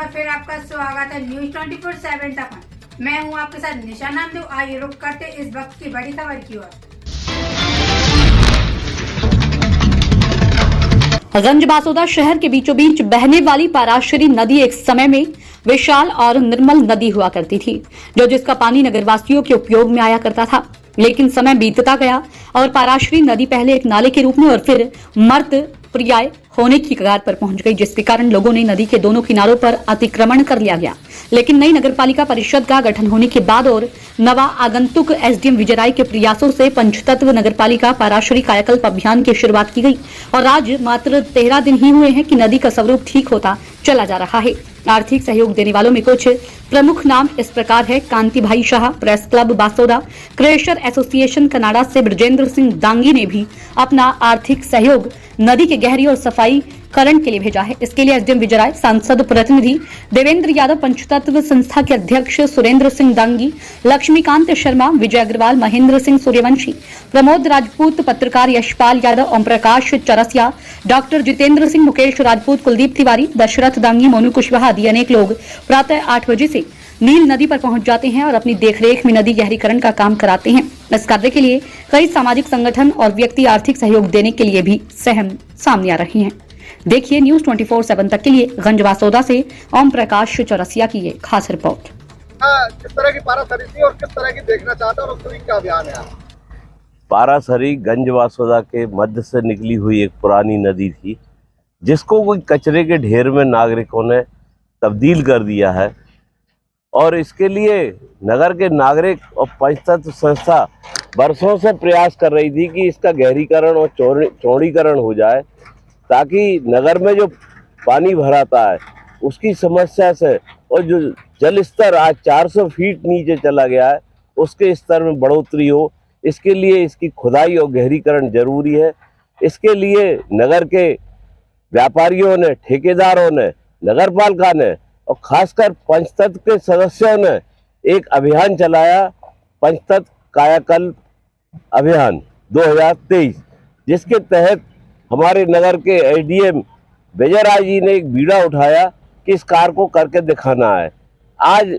बार फिर आपका स्वागत है न्यूज 24/7 तक। मैं हूं आपके साथ निशा नामदेव। आइए रुक करते इस वक्त की बड़ी खबर की ओर। गंज-बासौदा शहर के बीचों बीच बहने वाली पाराशरी नदी एक समय में विशाल और निर्मल नदी हुआ करती थी, जिसका पानी नगरवासियों के उपयोग में आया करता था। लेकिन समय बीतता गया और पाराशरी नदी पहले एक नाले के रूप में और फिर मर्द पर्याय होने की कगार पर पहुंच गई, जिसके कारण लोगों ने नदी के दोनों किनारों पर अतिक्रमण कर लिया गया। लेकिन नई नगरपालिका परिषद का गठन होने के बाद और नवा आगंतुक एसडीएम विजय राय के प्रयासों से पंचतत्व नगरपालिका पाराशरी कायाकल्प अभियान की शुरुआत की गई और आज मात्र 13 दिन ही हुए हैं कि नदी का स्वरूप ठीक होता चला जा रहा है। आर्थिक सहयोग देने वालों में कुछ प्रमुख नाम इस प्रकार है। कांति भाई Shah, press club Basoda, crusher association Canada से ब्रजेंद्र सिंह दांगी ने भी अपना आर्थिक सहयोग नदी के गहरी और सफाई करण के लिए भेजा है। इसके लिए एसडीएम विजय राय, सांसद प्रतिनिधि देवेंद्र यादव, पंचतत्व संस्था के अध्यक्ष सुरेंद्र सिंह दांगी, लक्ष्मीकांत शर्मा, विजय अग्रवाल, महेंद्र सिंह सूर्यवंशी, प्रमोद राजपूत, पत्रकार यशपाल यादव, ओम प्रकाश चरसिया, डॉक्टर जितेंद्र सिंह, मुकेश राजपूत, कुलदीप तिवारी, दशरथ दांगी, मोनू कुशवाहा आदि अनेक लोग प्रातः 8 बजे से नील नदी पर पहुंच जाते हैं और अपनी देखरेख में नदी गहरीकरण का काम कराते हैं। इस कार्य के लिए कई सामाजिक संगठन और व्यक्ति आर्थिक सहयोग देने के लिए भी सामने आ रहे हैं। देखिए न्यूज 24/7 तक के लिए गंज-बासौदा से ओम प्रकाश चौरसिया की ये खास रिपोर्ट। किस तरह की पारासरी थी और किस तरह की देखना चाहते हैं और उसके लिए क्या अभियान है? पारासरी गंज-बासौदा के मध्य से निकली हुई एक पुरानी नदी थी, जिसको कोई कचरे के ढेर में नागरिकों ने तब्दील कर दिया है और इसके लिए नगर के नागरिक और पंचतत्व संस्था बरसों से प्रयास कर रही थी कि इसका गहरीकरण और चौड़ीकरण हो जाए, ताकि नगर में जो पानी भराता है उसकी समस्या से और जो जल स्तर आज 400 फीट नीचे चला गया है उसके स्तर में बढ़ोतरी हो। इसके लिए इसकी खुदाई और गहरीकरण जरूरी है। इसके लिए नगर के व्यापारियों ने, ठेकेदारों ने, नगरपालिका ने और खासकर पंचतत्व के सदस्यों ने एक अभियान चलाया, पंचतत्व कायाकल्प अभियान 2023, जिसके तहत हमारे नगर के एसडीएम विजय राय जी ने एक बीड़ा उठाया कि इस कार्य को करके दिखाना है। आज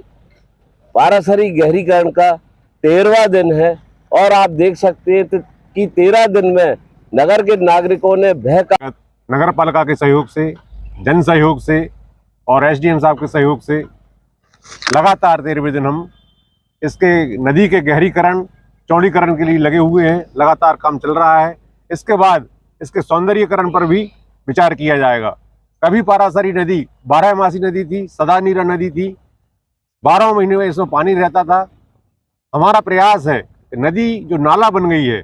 पारासरी गहरीकरण का 13वां दिन है और आप देख सकते हैं कि 13 दिन में नगर के नागरिकों ने नगर पालिका के सहयोग से, जन सहयोग से और एसडीएम साहब के सहयोग से लगातार 13वें दिन हम इसके नदी के गहरीकरण, चौड़ीकरण के लिए लगे हुए हैं। लगातार काम चल रहा है। इसके बाद इसके सौंदर्यीकरण पर भी विचार किया जाएगा। कभी पारासरी नदी 12मासी नदी थी, सदा नीरा नदी थी, 12 महीने में इसमें पानी रहता था। हमारा प्रयास है कि नदी जो नाला बन गई है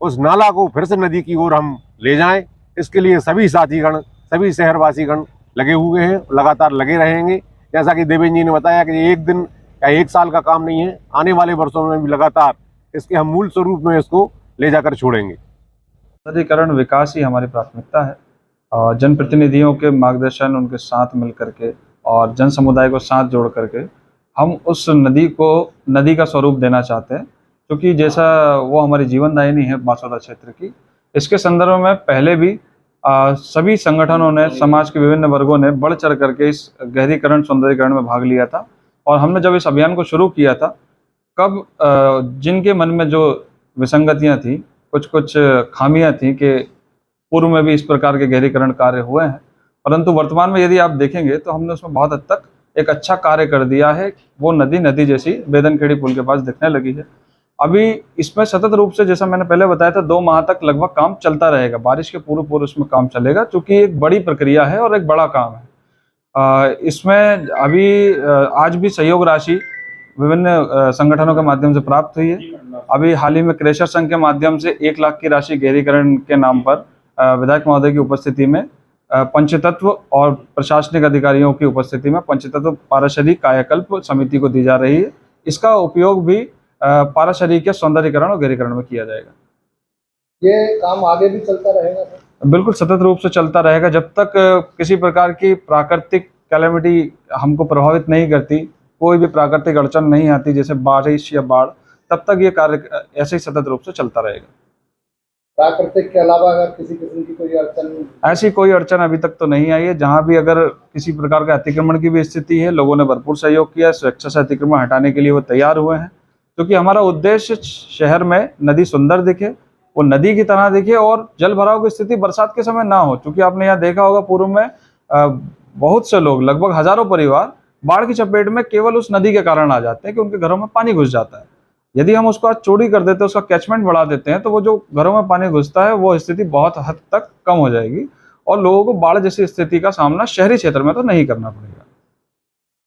उस नाला को फिर से नदी की ओर हम ले जाएं। इसके लिए सभी साथीगण, सभी शहरवासीगण लगे हुए हैं, लगातार लगे रहेंगे। जैसा कि देवेंद्र जी ने बताया कि ये एक दिन या एक साल का काम नहीं है, आने वाले वर्षों में भी लगातार इसके हम मूल स्वरूप में इसको ले जाकर छोड़ेंगे। सौंदर्यीकरण विकास ही हमारी प्राथमिकता है और जनप्रतिनिधियों के मार्गदर्शन, उनके साथ मिल करके और जन समुदाय को साथ जोड़ करके हम उस नदी का स्वरूप देना चाहते हैं, क्योंकि जैसा वो हमारी जीवनदायिनी है बासौदा क्षेत्र की। इसके संदर्भ में पहले भी सभी संगठनों ने, समाज के विभिन्न वर्गों ने बढ़ चढ़ करके इस गहरीकरण, सौंदर्यीकरण में भाग लिया था। और हमने जब इस अभियान को शुरू किया था, कब जिनके मन में जो विसंगतियां थी, कुछ खामियां थी कि पूर्व में भी इस प्रकार के गहरीकरण कार्य हुए हैं, परंतु वर्तमान में यदि आप देखेंगे तो हमने उसमें बहुत हद तक एक अच्छा कार्य कर दिया है। वो नदी जैसी बेदनखेड़ी पुल के पास दिखने लगी है। अभी इसमें सतत रूप से, जैसा मैंने पहले बताया था, 2 माह तक लगभग काम चलता रहेगा। बारिश के पूर्व इसमें काम चलेगा, क्योंकि एक बड़ी प्रक्रिया है और एक बड़ा काम है। इसमें अभी आज भी सहयोग राशि विभिन्न संगठनों के माध्यम से प्राप्त हुई है। अभी हाल ही में क्रेशर संघ के माध्यम से 1 लाख की राशि गहरीकरण के नाम पर विधायक महोदय की उपस्थिति में, पंचतत्व और प्रशासनिक अधिकारियों की उपस्थिति में पंचतत्व पाराशरी कायाकल्प समिति को दी जा रही है। इसका उपयोग भी पाराशरी के सौंदर्यीकरण और गहरीकरण में किया जाएगा। ये काम आगे भी चलता रहेगा सर? बिल्कुल सतत रूप से चलता रहेगा। जब तक किसी प्रकार की प्राकृतिक कैलेमिटी हमको प्रभावित नहीं करती, कोई भी प्राकृतिक अड़चन नहीं आती, जैसे बारिश या बाढ़, तब तक ये कार्य ऐसे ही सतत रूप से चलता रहेगा। प्राकृतिक के अलावा अगर किसी किस्म की कोई अड़चन? ऐसी कोई अड़चन अभी तक तो नहीं आई है। जहाँ भी अगर किसी प्रकार का अतिक्रमण की भी स्थिति है, लोगों ने भरपूर सहयोग किया, स्वेच्छा से अतिक्रमण हटाने के लिए वो तैयार हुए हैं, क्योंकि हमारा उद्देश्य शहर में नदी सुंदर दिखे, वो नदी की तरह दिखे और जल भराव की स्थिति बरसात के समय ना हो। क्योंकि आपने यहाँ देखा होगा पूर्व में बहुत से लोग, लगभग हजारों परिवार बाढ़ की चपेट में केवल उस नदी के कारण आ जाते हैं कि उनके घरों में पानी घुस जाता है। यदि हम उसको आज चौड़ी कर देते हैं, उसका कैचमेंट बढ़ा देते हैं, तो वो जो घरों में पानी घुसता है वो स्थिति बहुत हद तक कम हो जाएगी और लोगों को बाढ़ जैसी स्थिति का सामना शहरी क्षेत्र में तो नहीं करना पड़ेगा।